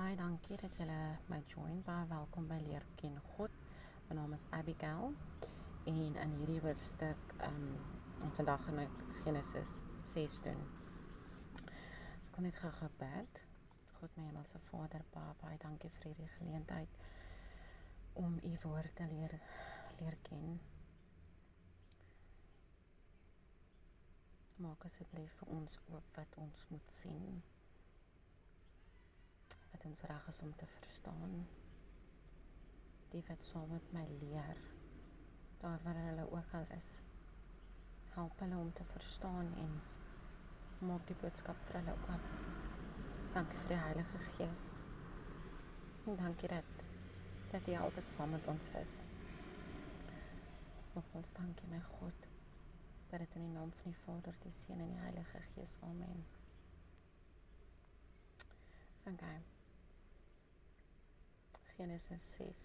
Baie dankie dat julle my join. Baie welkom by Leer Ken God. My naam is Abigail en in hierdie hoofstuk vandag gaan ek Genesis 6 doen. Ek wil net gou bid. God, my hemelse Vader, baie dankie vir hierdie geleentheid om u woord te leer ken. Maak asseblief vir ons oop wat ons moet sien, wat ons reg is om te verstaan. Die wat saam met my leer, daar waar hulle ook al is, help hulle om te verstaan en maak die boodskap vir hulle oop. Dankie vir die Heilige Gees. En dankie dat jy altyd saam met ons is. Nogmaals dankie my God. Bid dit in die naam van die Vader, die Seun en die Heilige Gees. Amen. Okay. Genesis 6.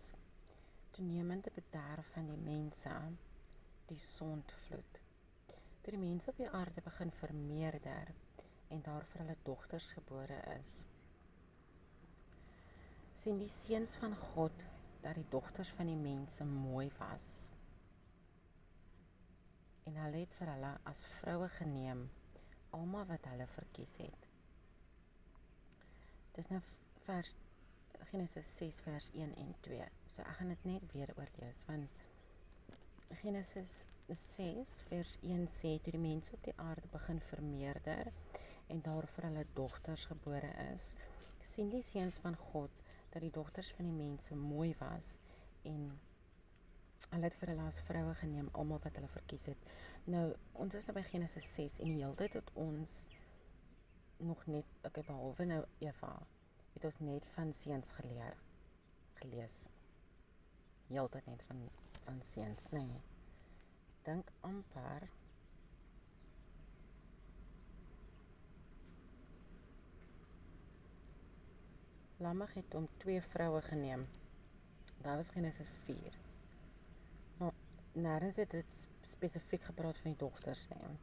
Toenemende bederf van die mense, die sondvloed. Toe die mense op die aarde begin vermeerder en daar vir hulle dogters gebore is, sien die seuns van God dat die dogters van die mense mooi was. En hulle het vir hulle as vroue geneem, almal wat hulle verkies het. Dit is nou Genesis 6 vers 1 en 2. So ek gaan dit net weer oorlees, want Genesis 6 vers 1 sê, toe die mense op die aarde begin vermeerder en daar vir hulle dogters gebore is, sien die seuns van God dat die dogters van die mense mooi was en hulle het vir hulle as vroue geneem, almal wat hulle verkies het. Nou, ons is nou by Genesis 6 en die hele tyd het ons nog net, behalwe nou Eva, het ons net van seuns gelees. Heeltyd net van seuns, nee. Ek dink amper Lamech het om 2 vroue geneem. Daar was Genesis 4. Maar nêrens het dit spesifiek gepraat van die dogters nie.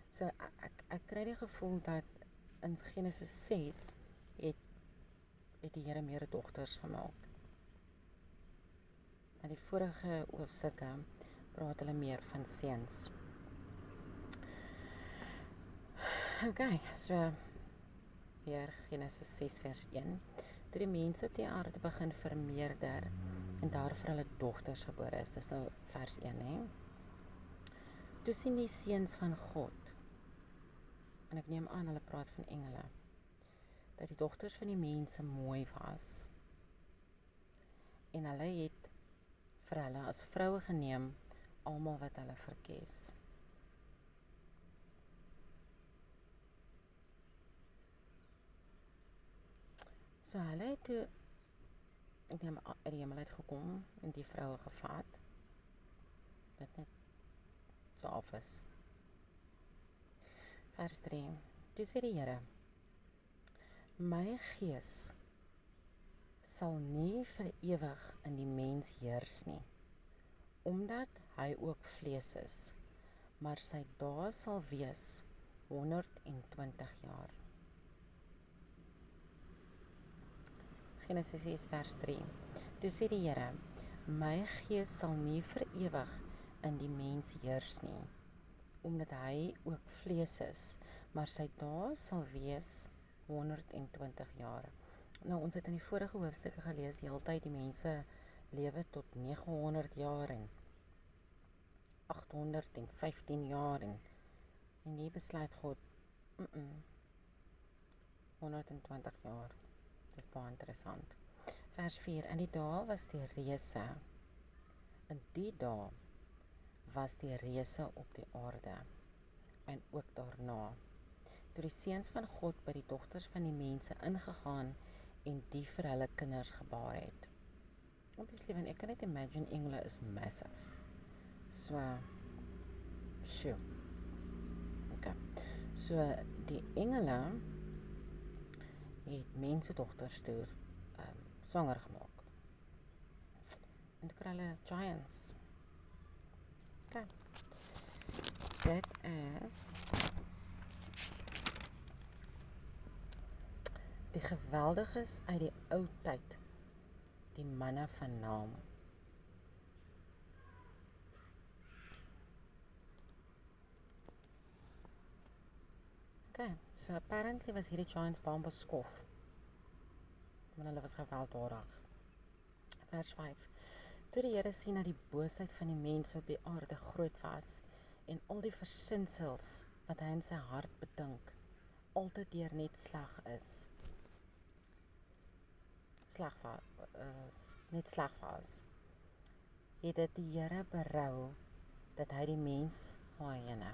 So ek kry die gevoel dat in Genesis 6 het die Here meer dogters gemaak. In die vorige hoofstukke praat hulle meer van seuns. Okay, so weer Genesis 6 vers 1. Toe die mense op die aarde begin vermeerder en daar vir hulle dogters gebore is, dis nou vers 1, hè. Toe sien die seuns van God, en ek neem aan hulle praat van engele, dat die dogters van die mense mooi was. En hulle het vir hulle as vroue geneem, almal wat hulle verkies. So hulle het toe, ek neem uit die hemel uitgekom en die vroue gevat, wat net so af is. Vers 3, toe sê die Here, my gees sal nie vir ewig in die mens heers nie, omdat hy ook vlees is, maar sy dae sal wees 120 jaar. Genesis 6 vers 3. Toe sê die Here, my gees sal nie vir ewig in die mens heers nie, omdat hy ook vlees is, maar sy dae sal wees 120 jaar. Nou, ons het in die vorige hoofstukke gelees, die hele tyd die mense lewe tot 900 jaar en 815 jaar en hier besluit God, 120 jaar. Dis baie interessant. Vers 4, in die dae was die reëse, in die dae was die reëse op die aarde, en ook daarna, toe die seuns van God by die dogters van die mense ingegaan, en die vir hulle kinders gebaar het. Obviously, want ek kan net imagine, engele is massive. So, okay. So, die engele het mense dogters toe swanger gemaak. En toe kry hulle giants. Okay. Dit is Die geweldiges uit die ou tyd, die manne van naam. Okay, so apparently was hierdie giants baie beskof, want hulle was gewelddadig. Vers 5. Toe die Here sien dat die boosheid van die mense op die aarde groot was, en al die versinsels wat hy in sy hart bedink, altyd deur net sleg is. Net sleg was. Het dit die Here berou dat hy die mens haaiene.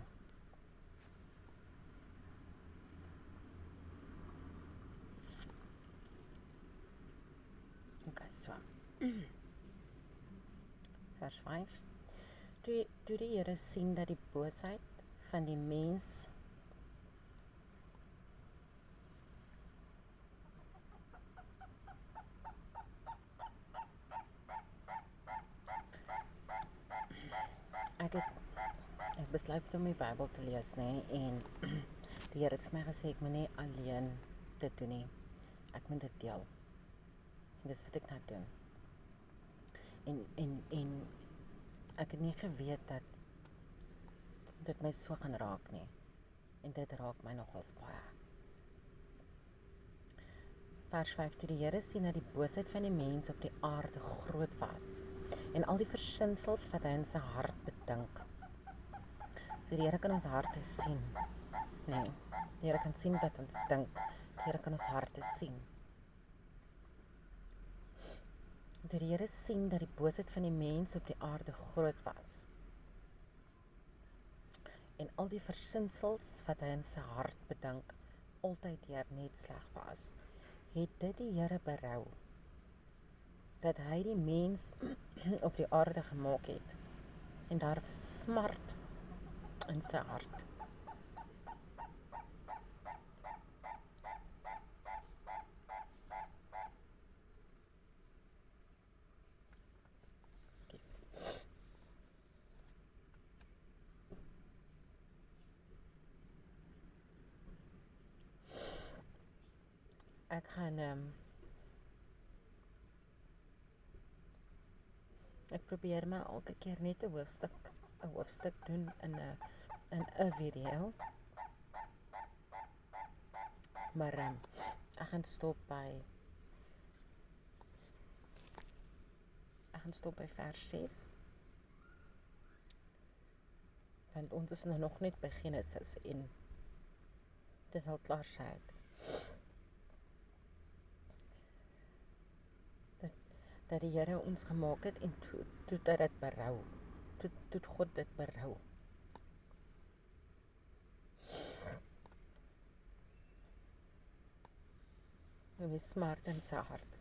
Okay, so. Vers 5. Toe die Here sien dat die boosheid van die mens ek besluit om die Bybel te lees, nee, en die Here het vir my gesê ek moet nie alleen dit doen nie. Ek moet dit deel. En dis wat ek nou doen. En ek het nie geweet dat dit my so gaan raak nie. En dit raak my nogals baie. Vers 5, toe die Here sien dat die boosheid van die mens op die aarde groot was, en al die versinsels wat hy in sy hart bedink. So die Here kan ons harte sien. Nee, die Here kan sien wat ons dink. Die Here kan ons harte sien. Toe die Here sien dat die boosheid van die mens op die aarde groot was, en al die versinsels wat hy in sy hart bedink, altyd deur net sleg was, het dit die Here berou, dat hy die mens op die aarde gemaak het, en daar was smart in sy hart. Ekskuus. Ek gaan ek probeer my elke keer net 'n hoofstuk doen in 'n video. Maar ek gaan stop by vers 6. Want ons is nou nog net by Genesis en dit is al klaar sê. Dat die Here ons gemaak het en toe dat dit berou. Toe God dit berou. En die smart in sy hart.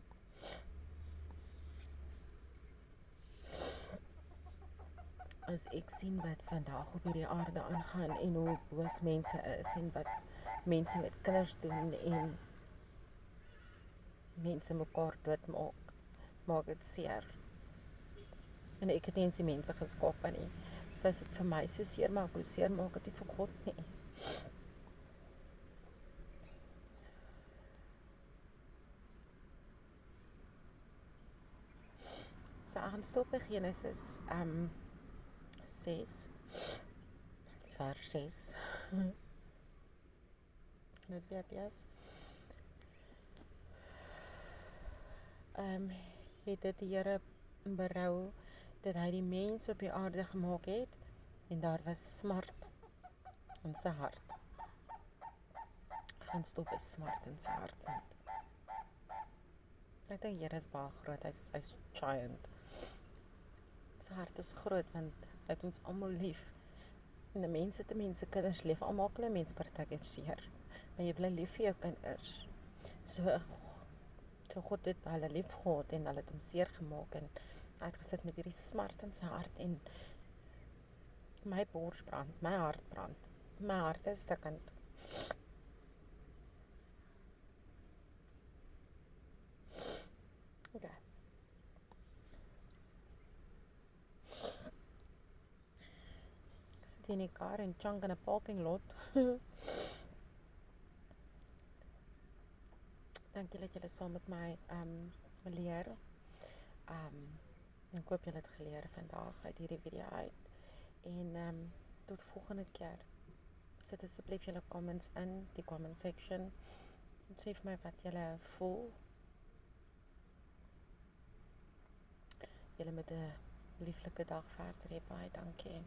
As ek sien wat vandag op hierdie aarde aangaan en hoe boos mense is en wat mense met kinders doen en mense mekaar doodmaak, maak dit seer. En ek het nie eens die mense geskaap nie. So as dit vir my so seer maak, hoe seer maak dit nie vir God nie. So ek gaan stop by Genesis 6, vers 6. Net weer lees. Het dit die Here berou dat hy die mens op die aarde gemaak het en daar was smart in sy hart. Ek gaan stop by smart in sy hart, want ek dink Here is baie groot, hy's giant. Sy hart is groot, want hy het ons almal lief. En die mense kinders lief, almal klein mens partykeer seer. Maar jy bly lief vir jou kinders. So God het hulle lief gehad en hulle het hom seer gemaak en hy het gesit met hierdie smart in sy hart en my bors brand, my hart brand. My hart is stikkend. Okay. Ek sit in die kar en chunk in 'n parking lot. Dankie dat julle saam met my leer. Ek hoop julle het geleer vandag uit hierdie video uit. En tot volgende keer. Sit asseblief julle comments in die comment section. En sê vir my wat julle voel. Julle met 'n lieflike dag verder hê. Baie dankie.